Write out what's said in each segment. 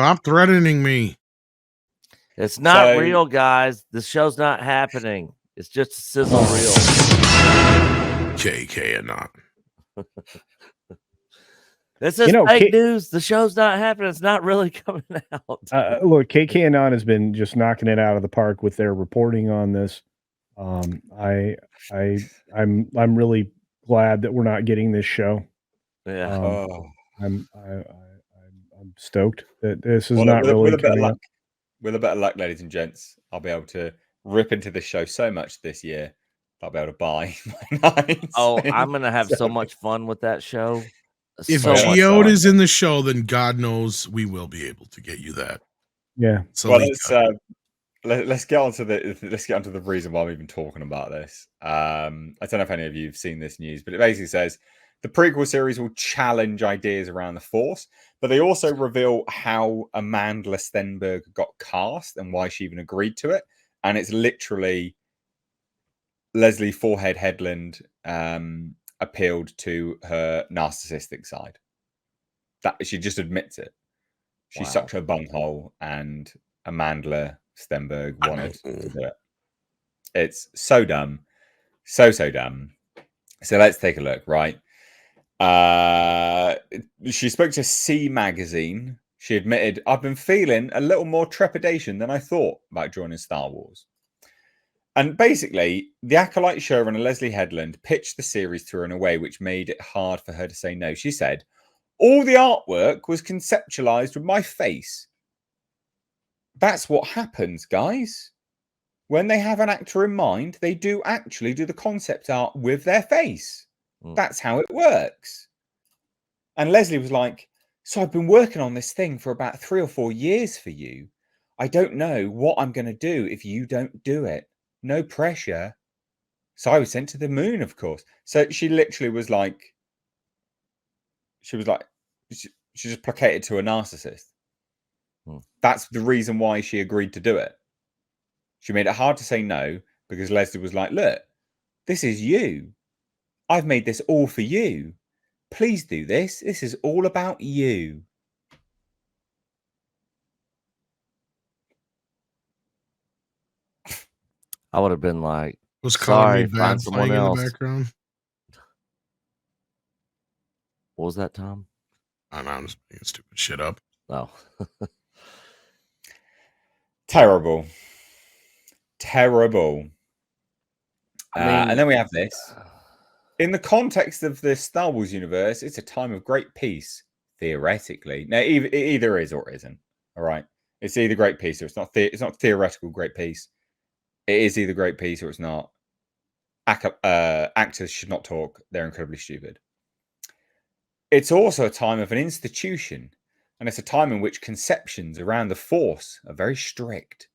Stop threatening me. It's not real, guys. The show's not happening. It's just a sizzle reel. KK and not. This is fake news. The show's not happening. It's not really coming out. Look, KK Anon has been just knocking it out of the park with their reporting on this. I'm really glad that we're not getting this show. Yeah. I'm stoked that this is not really coming up. With a bit of luck, ladies and gents, I'll be able to rip into this show so much this year. I'll be able to buy my nights. Oh, I'm gonna have so much fun with that show. If Geode is in the show, then God knows we will be able to get you that. Yeah. So let's get onto the reason why I'm even talking about this. I don't know if any of you have seen this news, but it basically says the prequel series will challenge ideas around the Force, but they also reveal how Amanda Stenberg got cast and why she even agreed to it. And it's literally Leslie Forehead Headland appealed to her narcissistic side. That she just admits it. She sucked her bunghole, and Amanda Stenberg wanted to do it. It's so dumb, so dumb. So let's take a look. Right, she spoke to C Magazine. She admitted, "I've been feeling a little more trepidation than I thought about joining Star Wars." And basically, the Acolyte showrunner Leslie Headland pitched the series to her in a way which made it hard for her to say no. She said, "All the artwork was conceptualized with my face." That's what happens, guys. When they have an actor in mind, they do actually do the concept art with their face. That's how it works. And Leslie was like, "So I've been working on this thing for about 3 or 4 years for you. I don't know what I'm going to do if you don't do it. No pressure." So I was sent to the moon, of course. So she literally was like, she just placated to a narcissist. That's the reason why she agreed to do it. She made it hard to say no because Leslie was like, "Look, this is you. I've made this all for you. Please do this. This is all about you." I would have been like, was sorry, bad find someone else. In the background. What was that, Tom? I'm just making stupid shit up. Oh. Terrible. And then we have this. In the context of the Star Wars universe, it's a time of great peace, theoretically. Now, it either is or isn't. All right. It's either great peace or it's not. It's not theoretical great peace. It is either great peace or it's not. Actors should not talk. They're incredibly stupid. It's also a time of an institution, and it's a time in which conceptions around the Force are very strict.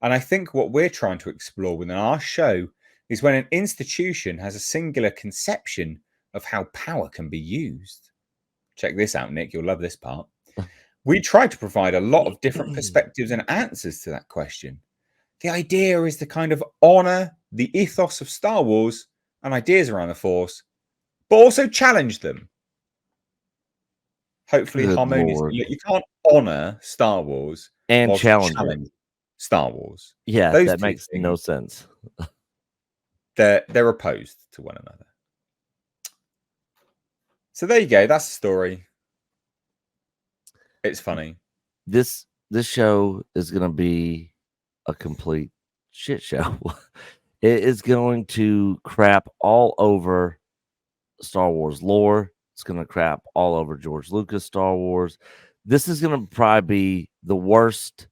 And I think what we're trying to explore within our show is when an institution has a singular conception of how power can be used. Check this out, Nick. You'll love this part. We try to provide a lot of different perspectives and answers to that question. The idea is to kind of honor the ethos of Star Wars and ideas around the Force, but also challenge them. Hopefully harmoniously. You can't honor Star Wars and challenge Star Wars. Yeah, that makes no sense. They're opposed to one another. So there you go. That's the story. It's funny. This show is going to be a complete shit show. It is going to crap all over Star Wars lore. It's going to crap all over George Lucas Star Wars. This is going to probably be the worst.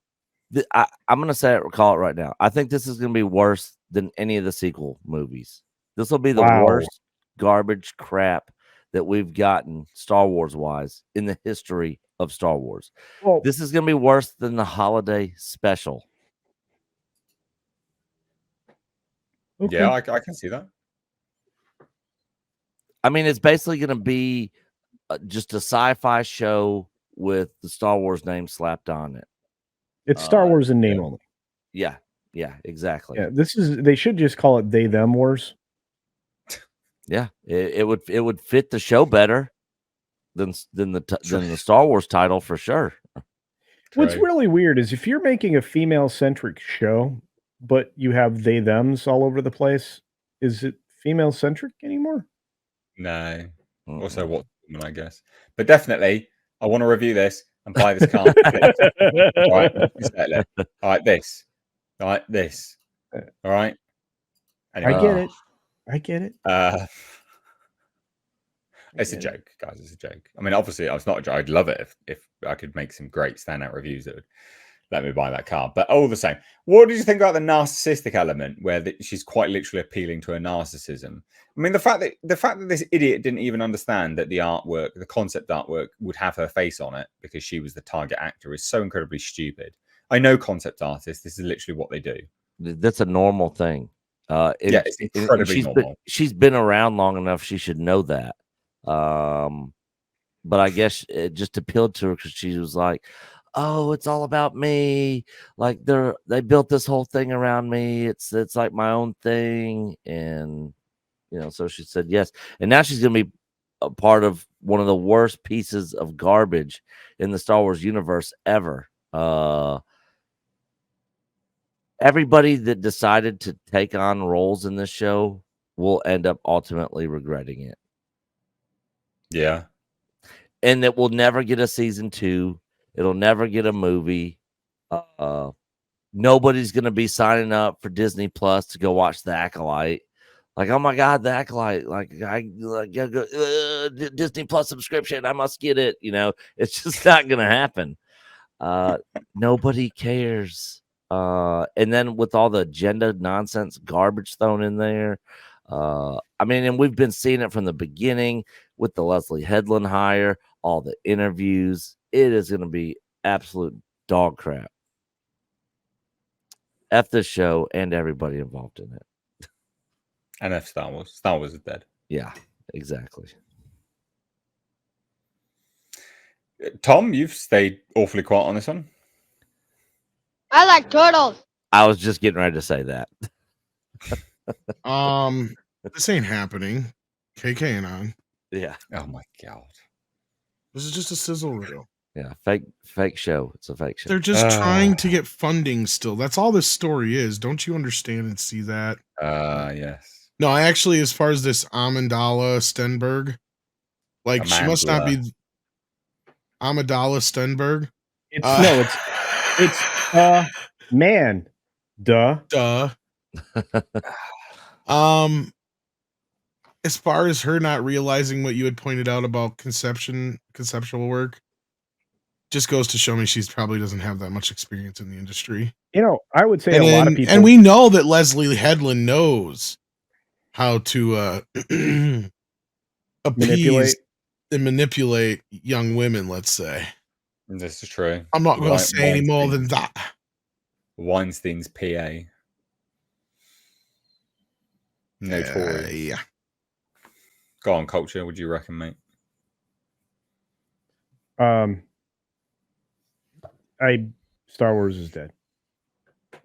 I'm going to say it, call it right now. I think this is going to be worse than any of the sequel movies. This will be the worst garbage crap that we've gotten Star Wars wise in the history of Star Wars. Well, this is going to be worse than the holiday special. Okay. Yeah, I can see that. I mean, it's basically going to be just a sci-fi show with the Star Wars name slapped on it. It's Star Wars in name only. Yeah, exactly. Yeah, they should just call it They Them Wars. Yeah, it would fit the show better than the Star Wars title for sure. What's True. really weird is if you're making a female-centric show, but you have they thems all over the place, is it female-centric anymore? No. Also, Mm-mm. what woman, I guess. But definitely, I want to review this and buy this car. All right. All right, this. All right, this. All right. I get Anyway, it. I get it. it's a get it. joke, guys. It's a joke. I mean, obviously, it's not a joke. I'd love it if I could make some great standout reviews that would let me buy that car. But all the same, what did you think about the narcissistic element, where she's quite literally appealing to her narcissism? I mean, the fact that this idiot didn't even understand that the artwork, the concept artwork, would have her face on it because she was the target actor is so incredibly stupid. I know concept artists. This is literally what they do. That's a normal thing. Yeah, it's incredibly normal. She's been around long enough. She should know that. But I guess it just appealed to her because she was like, "Oh, it's all about me. Like they built this whole thing around me. It's like my own thing." And so she said yes. And now she's gonna be a part of one of the worst pieces of garbage in the Star Wars universe ever. Everybody that decided to take on roles in this show will end up ultimately regretting it. Yeah. And it will never get a season 2. It'll never get a movie. Nobody's going to be signing up for Disney Plus to go watch The Acolyte. Like, oh my God, The Acolyte! Like, Disney Plus subscription. I must get it. It's just not going to happen. Nobody cares. And then with all the agenda nonsense garbage thrown in there, I mean, and we've been seeing it from the beginning with the Leslie Headland hire, all the interviews. It is going to be absolute dog crap. F this show and everybody involved in it. And F Star Wars. Star Wars is dead. Yeah, exactly. Tom, you've stayed awfully quiet on this one. I like turtles. I was just getting ready to say that. This ain't happening. KK on. Yeah. Oh my God. This is just a sizzle reel. Yeah. Fake show. It's a fake show. They're just trying to get funding still. That's all this story is. Don't you understand and see that? Yes. No, I actually, as far as this Amandala Stenberg, like she must not be Amidala Stenberg. It's man. Duh. As far as her not realizing what you had pointed out about conceptual work, just goes to show me she's probably doesn't have that much experience in the industry. I would say a lot of people, and we know that Leslie Headland knows how to appease and manipulate young women, let's say. This is true. I'm not going to say any more than that. Weinstein's PA. Notorious. Yeah. Go on, Culture. Would you reckon, mate? Star Wars is dead.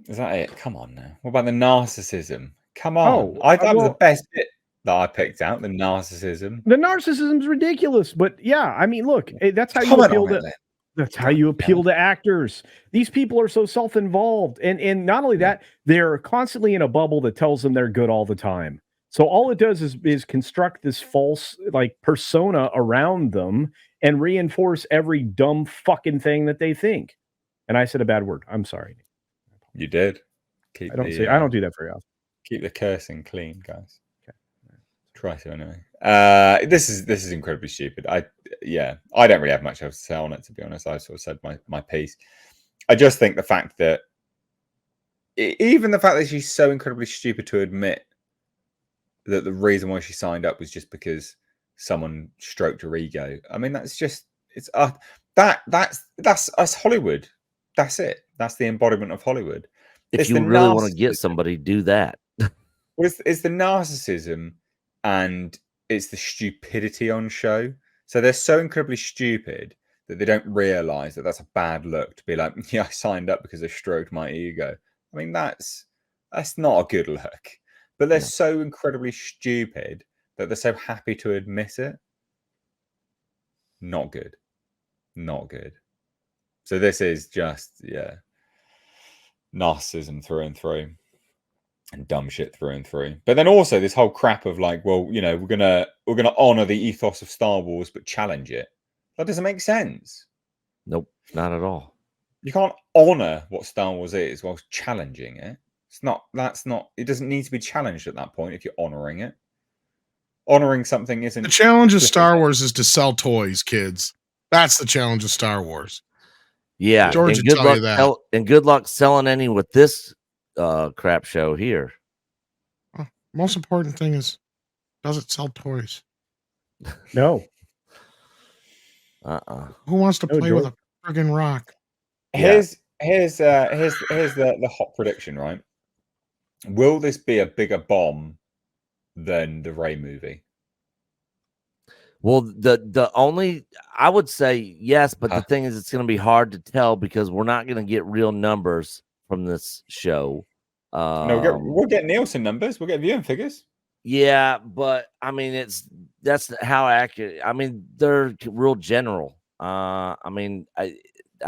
Is that it? Come on now. What about the narcissism? Come on. That was the best bit that I picked out. The narcissism. The narcissism is ridiculous, but yeah, I mean, look, that's how you appeal to. That's how you appeal to actors. These people are so self-involved, and not only that, they're constantly in a bubble that tells them they're good all the time. So all it does is construct this false persona around them and reinforce every dumb fucking thing that they think. And I said a bad word. I'm sorry. You did. I don't do that very often. Keep the cursing clean, guys. Okay. Try to anyway. This is incredibly stupid. I don't really have much else to say on it, to be honest. I sort of said my piece. I just think the fact that even the fact that she's so incredibly stupid to admit that the reason why she signed up was just because someone stroked her ego. I mean, that's us Hollywood. That's it. That's the embodiment of Hollywood. If you really want to get somebody, do that. Well, it's the narcissism and it's the stupidity on show. So they're so incredibly stupid that they don't realize that that's a bad look to be like, yeah, I signed up because they stroked my ego. I mean, that's not a good look. But they're so incredibly stupid that they're so happy to admit it. Not good. Not good. So this is just narcissism through and through, and dumb shit through and through. But then also this whole crap of like, well, you know, we're gonna honor the ethos of Star Wars but challenge it. That doesn't make sense. Nope, not at all. You can't honor what Star Wars is whilst challenging it. It doesn't need to be challenged at that point if you're honoring it. Honoring something isn't. The challenge of Star Wars is to sell toys, kids. That's the challenge of Star Wars. Yeah, George and would tell you that. and good luck selling any with this crap show here. Most important thing is, does it sell toys? No. Who wants to play with a friggin' rock? Here's the hot prediction, right? Will this be a bigger bomb than the Rey movie? Well, the only I would say yes, but the thing is, it's going to be hard to tell because we're not going to get real numbers from this show. No, we'll get Nielsen numbers. We'll get viewing figures. Yeah, but I mean, that's how accurate. I mean, they're real general. I mean, I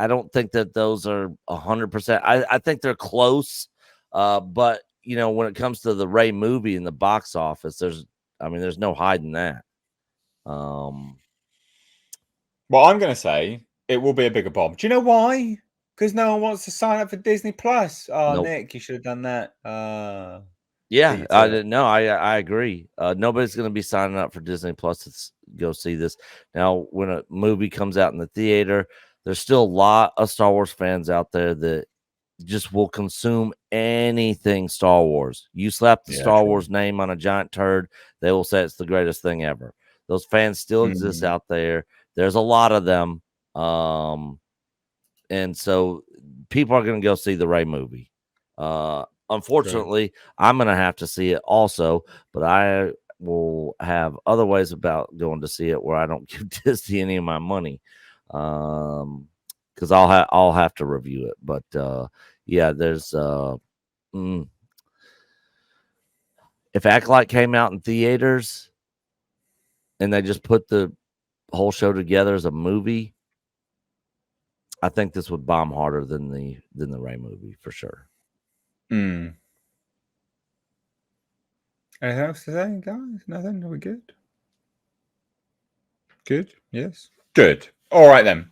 don't think that those are 100%. I think they're close. But you know, when it comes to the Rey movie in the box office, there's no hiding that. Well, I'm going to say it will be a bigger bomb. Do you know why? Because no one wants to sign up for Disney Plus. Oh, nope. Nick, you should have done that. Yeah, I didn't know. I agree. Nobody's going to be signing up for Disney Plus to go see this. Now, when a movie comes out in the theater, there's still a lot of Star Wars fans out there that just will consume anything Star Wars. You slap the Star Wars name on a giant turd, they will say it's the greatest thing ever. Those fans still exist out there. There's a lot of them. And so people are going to go see the Rey movie. Unfortunately, I'm going to have to see it also, but I will have other ways about going to see it where I don't give Disney any of my money. Because I'll have to review it. But yeah, there's if Acolyte came out in theaters and they just put the whole show together as a movie, I think this would bomb harder than the Rey movie for sure. Anything else to say, guys? Nothing? Are we good? Good. Yes. Good. All right then.